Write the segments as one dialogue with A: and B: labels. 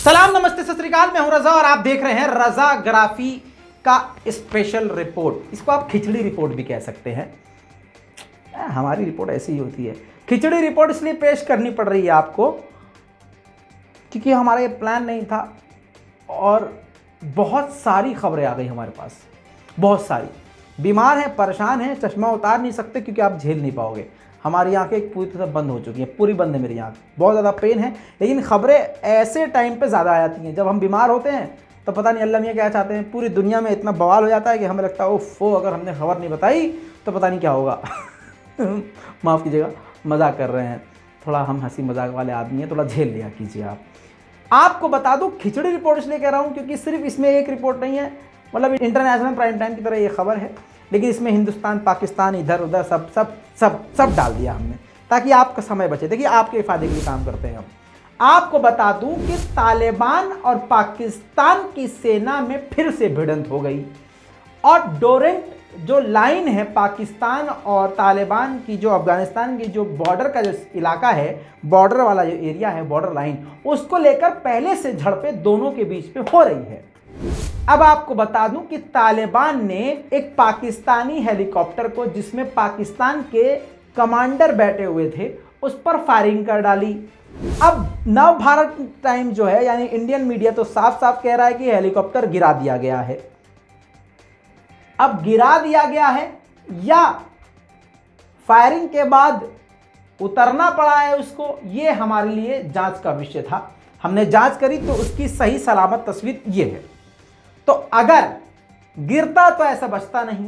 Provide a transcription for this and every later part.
A: सलाम नमस्ते सत श्री अकाल, मैं हूं रजा और आप देख रहे हैं रजाग्राफी का स्पेशल रिपोर्ट। इसको आप खिचड़ी रिपोर्ट भी कह सकते हैं। हमारी रिपोर्ट ऐसी ही होती है। खिचड़ी रिपोर्ट इसलिए पेश करनी पड़ रही है आपको क्योंकि हमारा ये प्लान नहीं था और बहुत सारी खबरें आ गई हमारे पास। बहुत सारी बीमार हैं, परेशान हैं, चश्मा उतार नहीं सकते क्योंकि आप झेल नहीं पाओगे। हमारी आंखें पूरी तरह बंद हो चुकी हैं, पूरी बंद है मेरी आंख, बहुत ज़्यादा पेन है। लेकिन खबरें ऐसे टाइम पे ज़्यादा आ जाती हैं जब हम बीमार होते हैं, तो पता नहीं अल्लाह मियाँ क्या चाहते हैं। पूरी दुनिया में इतना बवाल हो जाता है कि हमें लगता है ओफो अगर हमने खबर नहीं बताई तो पता नहीं क्या होगा। माफ़ कीजिएगा, मजाक कर रहे हैं, थोड़ा हम हंसी मजाक वाले आदमी हैं, थोड़ा झेल लिया कीजिए आप। आपको बता दूं खिचड़ी रिपोर्ट इसलिए कह रहा हूं क्योंकि सिर्फ इसमें एक रिपोर्ट नहीं है, मतलब इंटरनेशनल प्राइम टाइम की तरह ये खबर है, लेकिन इसमें हिंदुस्तान पाकिस्तान इधर उधर सब सब सब सब डाल दिया हमने ताकि आपका समय बचे। देखिए आपके फ़ायदे के लिए काम करते हैं हम। आपको बता दूं कि तालिबान और पाकिस्तान की सेना में फिर से भिड़ंत हो गई और डोरेंट जो लाइन है पाकिस्तान और तालिबान की, जो अफगानिस्तान की जो बॉर्डर का जो इलाका है, बॉर्डर वाला जो एरिया है, बॉर्डर लाइन, उसको लेकर पहले से झड़पें दोनों के बीच में हो रही है। अब आपको बता दूं कि तालिबान ने एक पाकिस्तानी हेलीकॉप्टर को, जिसमें पाकिस्तान के कमांडर बैठे हुए थे, उस पर फायरिंग कर डाली। अब नव भारत टाइम जो है, यानी इंडियन मीडिया, तो साफ साफ कह रहा है कि हेलीकॉप्टर गिरा दिया गया है। अब गिरा दिया गया है या फायरिंग के बाद उतरना पड़ा है उसको, ये हमारे लिए जांच का विषय था। हमने जांच करी तो उसकी सही सलामत तस्वीर ये है। तो अगर गिरता तो ऐसा बचता नहीं,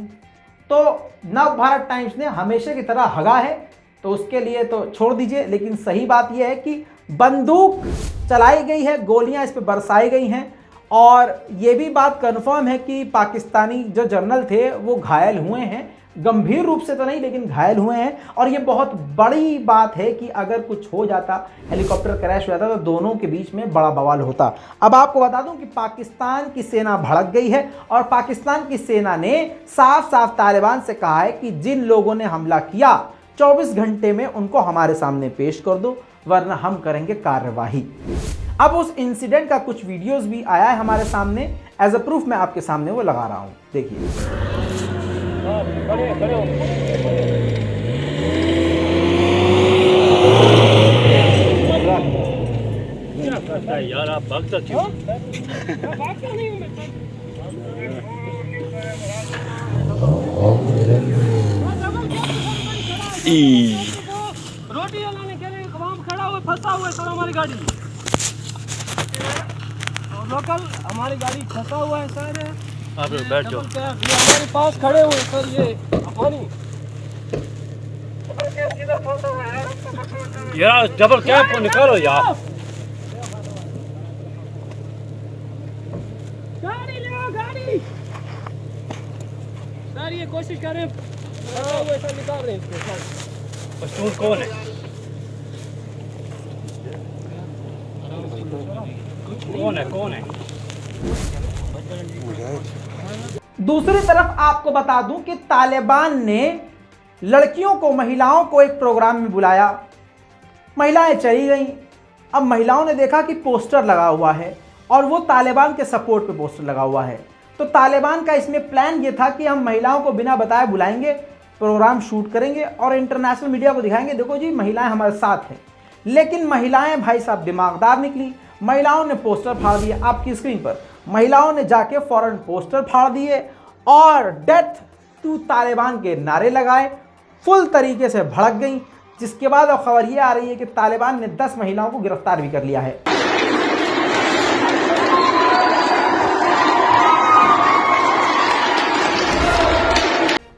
A: तो नव भारत टाइम्स ने हमेशा की तरह हगा है, तो उसके लिए तो छोड़ दीजिए। लेकिन सही बात यह है कि बंदूक चलाई गई है, गोलियां इस पर बरसाई गई हैं और ये भी बात कंफर्म है कि पाकिस्तानी जो जनरल थे वो घायल हुए हैं, गंभीर रूप से तो नहीं लेकिन घायल हुए हैं। और ये बहुत बड़ी बात है कि अगर कुछ हो जाता, हेलीकॉप्टर क्रैश हो जाता, तो दोनों के बीच में बड़ा बवाल होता। अब आपको बता दूं कि पाकिस्तान की सेना भड़क गई है और पाकिस्तान की सेना ने साफ साफ तालिबान से कहा है कि जिन लोगों ने हमला किया 24 घंटे में उनको हमारे सामने पेश कर दो, वरना हम करेंगे कार्रवाई। अब उस इंसिडेंट का कुछ वीडियोस भी आया है हमारे सामने, एज अ प्रूफ मैं आपके सामने वो लगा रहा हूं, देखिए।
B: क्या करता है यार, आप भागता क्यों?
C: भागता नहीं हूं मैं। रोटी लाने के लिए वहाँ खड़ा हुआ, फंसा हुआ है सर हमारी गाड़ी। लोकल हमारी गाड़ी फंसा हुआ है सर।
B: आप बैठ जाओ।
C: हमारे पास खड़े हुए सर, ये पानी
B: यार डबल कैप को निकालो यार।
C: गाड़ी ले गाड़ी सर, ये कोशिश करें सर, निकाल रहे हैं इसको सर।
B: मशहूर कौन है? कौन है?
A: दूसरी तरफ आपको बता दूं कि तालिबान ने लड़कियों को, महिलाओं को एक प्रोग्राम में बुलाया। महिलाएं चली गईं। अब महिलाओं ने देखा कि पोस्टर लगा हुआ है और वो तालिबान के सपोर्ट पे पोस्टर लगा हुआ है। तो तालिबान का इसमें प्लान ये था कि हम महिलाओं को बिना बताए बुलाएंगे, प्रोग्राम शूट करेंगे और इंटरनेशनल मीडिया को दिखाएंगे, देखो जी महिलाएं हमारे साथ हैं। लेकिन महिलाएं भाई साहब दिमागदार निकली। महिलाओं ने पोस्टर फाड़ दिए आपकी स्क्रीन पर। महिलाओं ने जाके फौरन पोस्टर फाड़ दिए और डेथ टू तालिबान के नारे लगाए, फुल तरीके से भड़क गई। जिसके बाद अब खबर ये आ रही है कि तालिबान ने 10 महिलाओं को गिरफ्तार भी कर लिया है।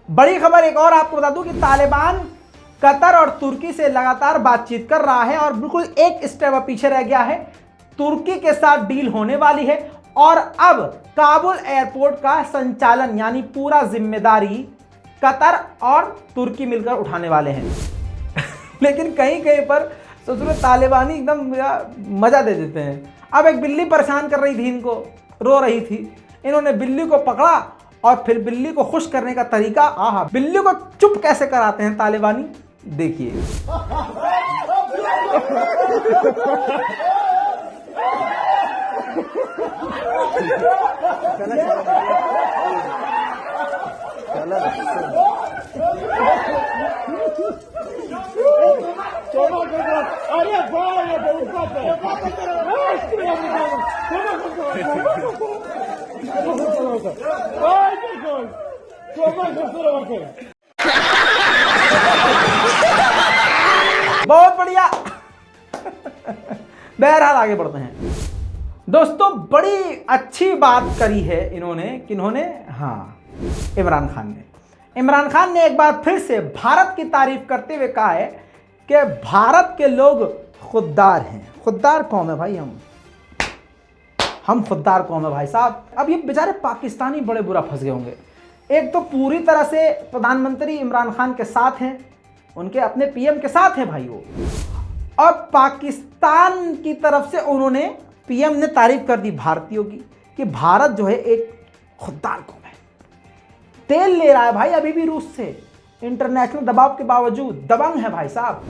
A: बड़ी खबर एक और आपको बता दूं कि तालिबान कतर और तुर्की से लगातार बातचीत कर रहा है और बिल्कुल एक स्टेप पीछे रह गया है। तुर्की के साथ डील होने वाली है और अब काबुल एयरपोर्ट का संचालन, यानी पूरा जिम्मेदारी कतर और तुर्की मिलकर उठाने वाले हैं। लेकिन कहीं कहीं पर सोच रहे तालिबानी एकदम मजा दे देते हैं। अब एक बिल्ली परेशान कर रही थी इनको, रो रही थी। इन्होंने बिल्ली को पकड़ा और फिर बिल्ली को खुश करने का तरीका, आहा, बिल्ली को चुप कैसे कराते हैं तालिबानी, देखिए। बहुत बढ़िया। बहरहाल आगे बढ़ते हैं दोस्तों। बड़ी अच्छी बात करी है इन्होंने, किन्होंने? हाँ, इमरान खान ने। इमरान खान ने एक बार फिर से भारत की तारीफ करते हुए कहा है कि भारत के लोग खुददार हैं। खुददार कौम है भाई, हम खुददार कौम है भाई साहब। अब ये बेचारे पाकिस्तानी बड़े बुरा फंस गए होंगे। एक तो पूरी तरह से प्रधानमंत्री इमरान खान के साथ हैं, उनके अपने पीएम के साथ हैं भाई वो, और पाकिस्तान की तरफ से उन्होंने, पीएम ने तारीफ कर दी भारतीयों की कि भारत जो है एक खुददार कौम है, तेल ले रहा है भाई अभी भी रूस से, इंटरनेशनल दबाव के बावजूद दबंग है भाई साहब।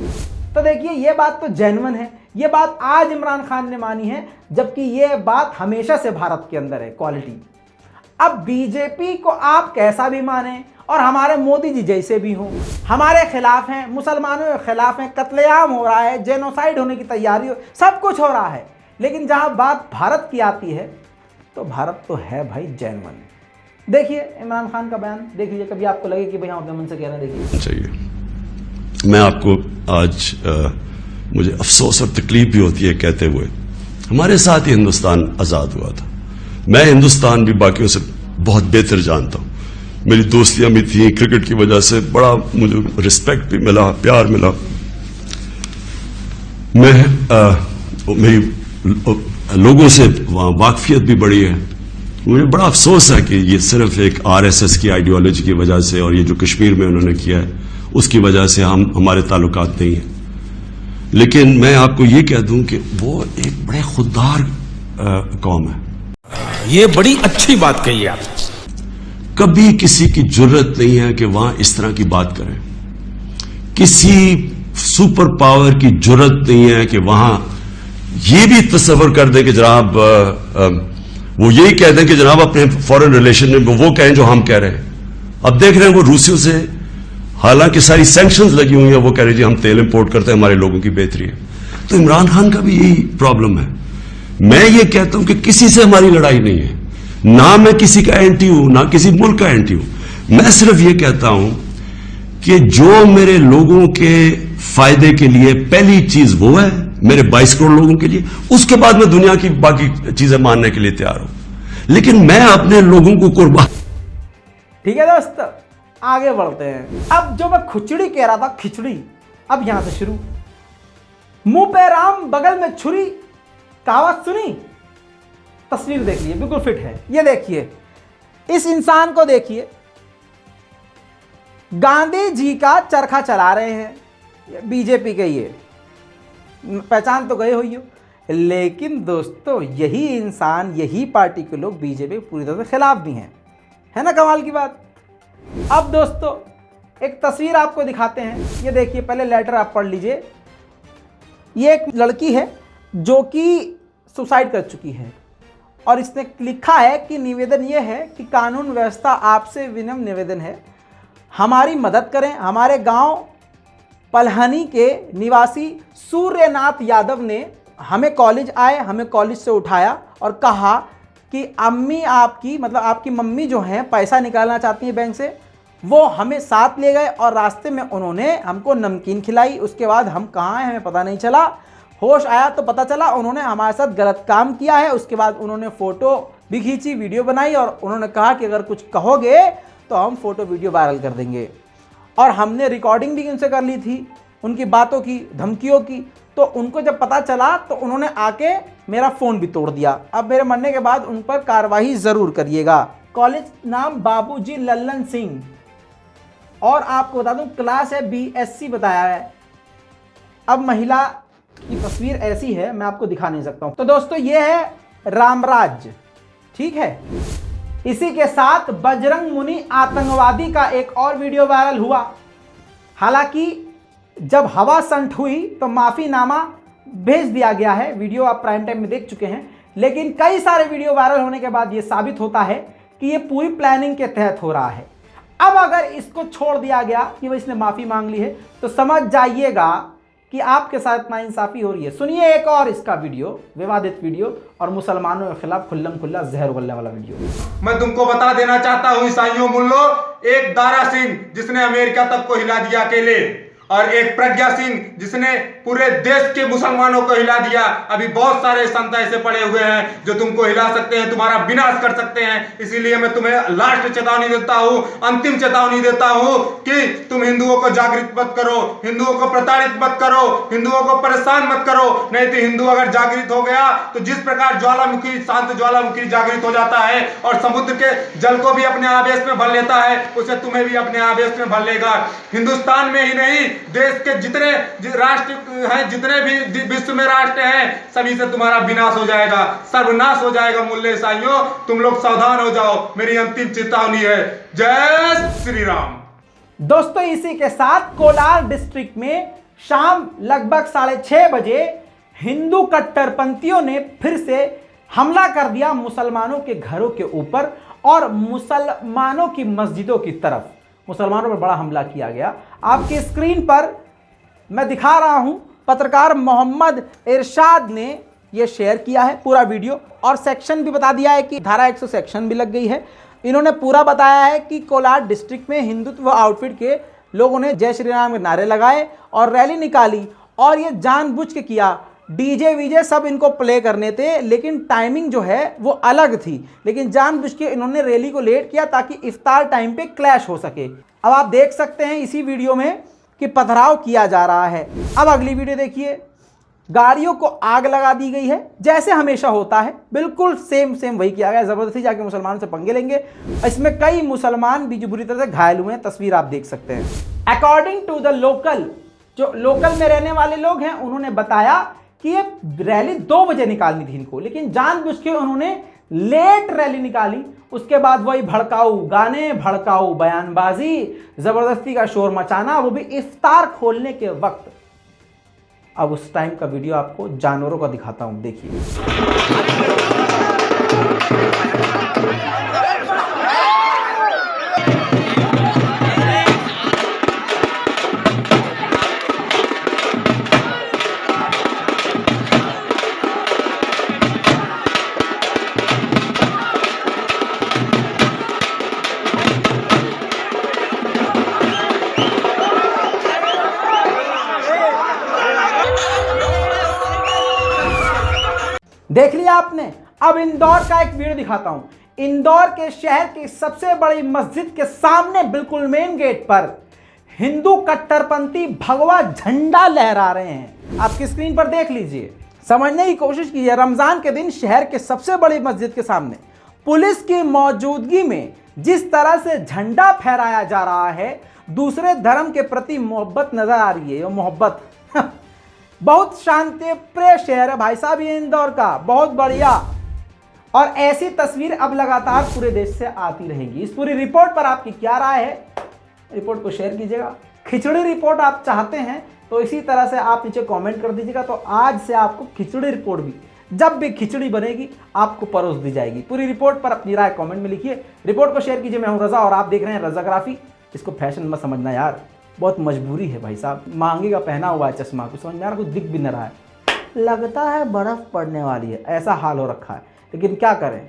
A: तो देखिए ये बात तो जेन्युइन है, ये बात आज इमरान खान ने मानी है, जबकि ये बात हमेशा से भारत के अंदर है, क्वालिटी। अब बीजेपी को आप कैसा भी माने और हमारे मोदी जी जैसे भी हों, हमारे खिलाफ हैं, मुसलमानों के खिलाफ हैं, कत्लेआम हो रहा है, जेनोसाइड होने की तैयारी हो, सब कुछ हो रहा है, लेकिन जहां बात भारत की आती है तो भारत तो है भाई जेन्युइन। देखिए इमरान खान का बयान देख लीजिए, कभी आपको लगे कि भाई हम अपने मन से कह रहे हैं, देखिए।
D: चाहिए मैं आपको आज मुझे अफसोस और तकलीफ भी होती है कहते हुए, हमारे साथ ही हिंदुस्तान आजाद हुआ था। मैं हिंदुस्तान भी बाकियों से बहुत बेहतर जानता हूं, मेरी दोस्तियां भी थी, क्रिकेट की वजह से बड़ा मुझे रिस्पेक्ट भी मिला, प्यार मिला। मेरी लोगों से वाकफियत भी बढ़ी है। मुझे बड़ा अफसोस है कि ये सिर्फ एक आरएसएस की आइडियोलॉजी की वजह से और ये जो कश्मीर में उन्होंने किया है उसकी वजह से हमारे ताल्लुकात नहीं है। लेकिन मैं आपको ये कह दूं कि वो एक बड़े खुददार कौम है।
E: ये बड़ी अच्छी बात कही आप।
D: कभी किसी की जरूरत नहीं है कि वहां इस तरह की बात करें, किसी सुपर पावर की जरूरत नहीं है कि वहां ये भी तस्वर कर दें कि जनाब वो यही कह दें कि जनाब अपने फॉरेन रिलेशन में वो कहें जो हम कह रहे हैं। अब देख रहे हैं वो रूसियों से हालांकि सारी सैंक्शंस लगी हुई हैं, वो कह रहे जी हम तेल इंपोर्ट करते हैं, हमारे लोगों की बेहतरी है। तो इमरान खान का भी यही प्रॉब्लम है। मैं ये कहता हूं कि किसी से हमारी लड़ाई नहीं है, ना मैं किसी का एंटी हूं ना किसी मुल्क का एंटी हूं। मैं सिर्फ ये कहता हूं कि जो मेरे लोगों के फायदे के लिए पहली चीज वो है, मेरे 22 करोड़ लोगों के लिए, उसके बाद मैं दुनिया की बाकी चीजें मानने के लिए तैयार हूं, लेकिन मैं अपने लोगों को कुर्बान।
A: ठीक है दोस्त, आगे बढ़ते हैं। अब जो मैं खिचड़ी कह रहा था, खिचड़ी, अब यहां से शुरू। मुंह पे राम बगल में छुरी, कहावत सुनी? तस्वीर देख लीजिए, बिल्कुल फिट है। ये देखिए, इस इंसान को देखिए, गांधी जी का चरखा चला रहे हैं, बीजेपी के, ये पहचान तो गए हुई हो। लेकिन दोस्तों यही इंसान, यही पार्टी के लोग बीजेपी पूरी तरह से खिलाफ भी हैं, है ना कमाल की बात। अब दोस्तों एक तस्वीर आपको दिखाते हैं, ये देखिए, पहले लेटर आप पढ़ लीजिए। ये एक लड़की है जो कि सुसाइड कर चुकी है और इसने लिखा है कि निवेदन ये है कि कानून व्यवस्था आपसे विनम्र निवेदन है, हमारी मदद करें। हमारे गांव पलहनी के निवासी सूर्यनाथ यादव ने हमें कॉलेज आए, हमें कॉलेज से उठाया और कहा कि अम्मी आपकी, मतलब आपकी मम्मी जो हैं पैसा निकालना चाहती हैं बैंक से, वो हमें साथ ले गए और रास्ते में उन्होंने हमको नमकीन खिलाई। उसके बाद हम कहाँ हैं हमें पता नहीं चला, होश आया तो पता चला उन्होंने हमारे साथ गलत काम किया है। उसके बाद उन्होंने फ़ोटो भी खींची, वीडियो बनाई और उन्होंने कहा कि अगर कुछ कहोगे तो हम फ़ोटो वीडियो वायरल कर देंगे। और हमने रिकॉर्डिंग भी उनसे कर ली थी, उनकी बातों की, धमकियों की। तो उनको जब पता चला तो उन्होंने आके मेरा फ़ोन भी तोड़ दिया। अब मेरे मरने के बाद उन पर कार्रवाई ज़रूर करिएगा। कॉलेज नाम बाबूजी लल्लन सिंह, और आपको बता दूं क्लास है BSc बताया है। अब महिला की तस्वीर ऐसी है, मैं आपको दिखा नहीं सकता हूं। तो दोस्तों ये है रामराज, ठीक है। इसी के साथ बजरंग मुनि आतंकवादी का एक और वीडियो वायरल हुआ। हालांकि जब हवा संठ हुई तो माफीनामा भेज दिया गया है, वीडियो आप प्राइम टाइम में देख चुके हैं। लेकिन कई सारे वीडियो वायरल होने के बाद ये साबित होता है कि ये पूरी प्लानिंग के तहत हो रहा है। अब अगर इसको छोड़ दिया गया कि भाई इसने माफी मांग ली है, तो समझ जाइएगा कि आपके साथ नाइंसाफी हो रही है। सुनिए एक और इसका वीडियो, विवादित वीडियो और मुसलमानों के खिलाफ खुल्लम खुल्ला जहर उगलने वाला वीडियो।
F: मैं तुमको बता देना चाहता हूं ईसाइयों मुल्लो, एक दारा सिंह जिसने अमेरिका तक को हिला दिया अकेले, और एक प्रज्ञा सिंह जिसने पूरे देश के मुसलमानों को हिला दिया। अभी बहुत सारे संत ऐसे पड़े हुए हैं जो तुमको हिला सकते हैं, तुम्हारा विनाश कर सकते हैं। इसीलिए मैं तुम्हें लास्ट चेतावनी देता हूं, अंतिम चेतावनी देता हूं कि तुम हिंदुओं को जागृत मत करो, हिंदुओं को प्रताड़ित मत करो, हिंदुओं को परेशान मत करो। नहीं तो हिंदू अगर जागृत हो गया तो जिस प्रकार ज्वालामुखी, शांत ज्वालामुखी जागृत हो जाता है और समुद्र के जल को भी अपने आवेश में भर लेता है, उसे तुम्हें भी अपने आवेश में भर लेगा। हिंदुस्तान में ही नहीं, देश के जितने राष्ट्र हैं, जितने भी विश्व में राष्ट्र हैं, सभी से तुम्हारा विनाश हो जाएगा, सर्वनाश हो जाएगा। मूल्य ईसाइयों, तुम लोग सावधान हो जाओ, मेरी अंतिम चेतावनी है। जय श्री राम।
A: दोस्तों, इसी के साथ कोलार डिस्ट्रिक्ट में शाम लगभग 6:30 बजे हिंदू कट्टरपंथियों ने फिर से हमला कर दिया मुसलमानों के घरों के ऊपर और मुसलमानों की मस्जिदों की तरफ। मुसलमानों पर बड़ा हमला किया गया। आपकी स्क्रीन पर मैं दिखा रहा हूं, पत्रकार मोहम्मद इरशाद ने यह शेयर किया है पूरा वीडियो, और सेक्शन भी बता दिया है कि धारा 100 सेक्शन भी लग गई है। इन्होंने पूरा बताया है कि कोलार डिस्ट्रिक्ट में हिंदुत्व आउटफिट के लोगों ने जय श्री राम के नारे लगाए और रैली निकाली, और ये जानबूझ के किया। डीजे वीजे सब इनको प्ले करने थे, लेकिन टाइमिंग जो है वो अलग थी, लेकिन जानबूझ के इन्होंने रैली को लेट किया ताकि इफ्तार टाइम पे क्लैश हो सके। अब आप देख सकते हैं इसी वीडियो में कि पथराव किया जा रहा है। अब अगली वीडियो देखिए, गाड़ियों को आग लगा दी गई है जैसे हमेशा होता है, बिल्कुल सेम वही किया गया। जबरदस्ती जाके मुसलमान से पंगे लेंगे। इसमें कई मुसलमान भी जो बुरी तरह से घायल हुए हैं, तस्वीर आप देख सकते हैं। अकॉर्डिंग टू द लोकल, जो लोकल में रहने वाले लोग हैं, उन्होंने बताया कि ये रैली 2 बजे निकालनी थी इनको, लेकिन जानबूझ के उन्होंने लेट रैली निकाली। उसके बाद वही भड़काऊ गाने, भड़काऊ बयानबाजी, जबरदस्ती का शोर मचाना, वो भी इफ्तार खोलने के वक्त। अब उस टाइम का वीडियो आपको जानवरों का दिखाता हूं, देखिए। देख लिया आपने। अब इंदौर का एक वीडियो दिखाता हूं। इंदौर के शहर की सबसे बड़ी मस्जिद के सामने बिल्कुल मेन गेट पर हिंदू कट्टरपंथी भगवा झंडा लहरा रहे हैं। आपकी स्क्रीन पर देख लीजिए, समझने की कोशिश कीजिए। रमजान के दिन शहर के सबसे बड़ी मस्जिद के सामने पुलिस की मौजूदगी में जिस तरह से झंडा फहराया जा रहा है, दूसरे धर्म के प्रति मोहब्बत नजर आ रही है। मोहब्बत बहुत शांति प्रिय शहर है भाई साहब ये इंदौर का, बहुत बढ़िया। और ऐसी तस्वीर अब लगातार पूरे देश से आती रहेगी। इस पूरी रिपोर्ट पर आपकी क्या राय है, रिपोर्ट को शेयर कीजिएगा। खिचड़ी रिपोर्ट आप चाहते हैं तो इसी तरह से आप नीचे कमेंट कर दीजिएगा, तो आज से आपको खिचड़ी रिपोर्ट भी, जब भी खिचड़ी बनेगी आपको परोस दी जाएगी। पूरी रिपोर्ट पर अपनी राय कमेंट में लिखिए, रिपोर्ट को शेयर कीजिए। मैं हूं रजा और आप देख रहे हैं रजाग्राफी। इसको फैशन मत समझना यार, बहुत मजबूरी है भाई साहब। मांगे का पहना हुआ है चश्मा, कुछ समझ में आ रहा, कुछ दिख भी नहीं रहा है, लगता है बर्फ पड़ने वाली है, ऐसा हाल हो रखा है। लेकिन क्या करें,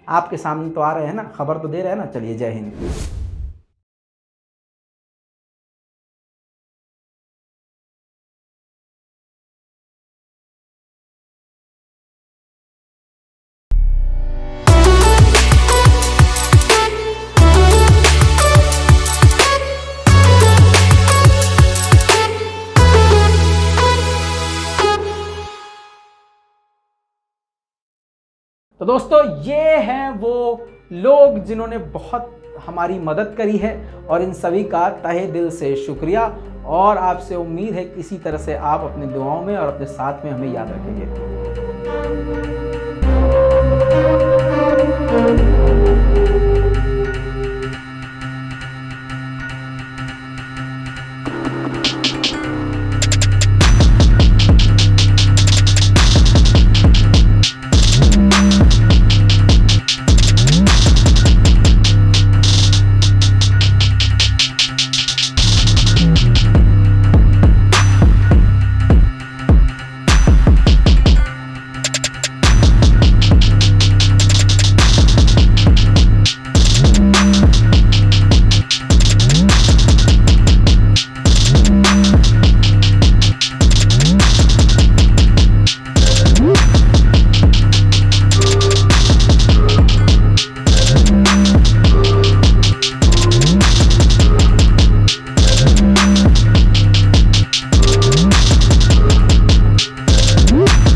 A: आपके सामने तो आ रहे हैं ना, खबर तो दे रहे हैं ना। चलिए, जय हिंद। तो दोस्तों, ये हैं वो लोग जिन्होंने बहुत हमारी मदद करी है, और इन सभी का तहे दिल से शुक्रिया। और आपसे उम्मीद है कि इसी तरह से आप अपनी दुआओं में और अपने साथ में हमें याद रखेंगे।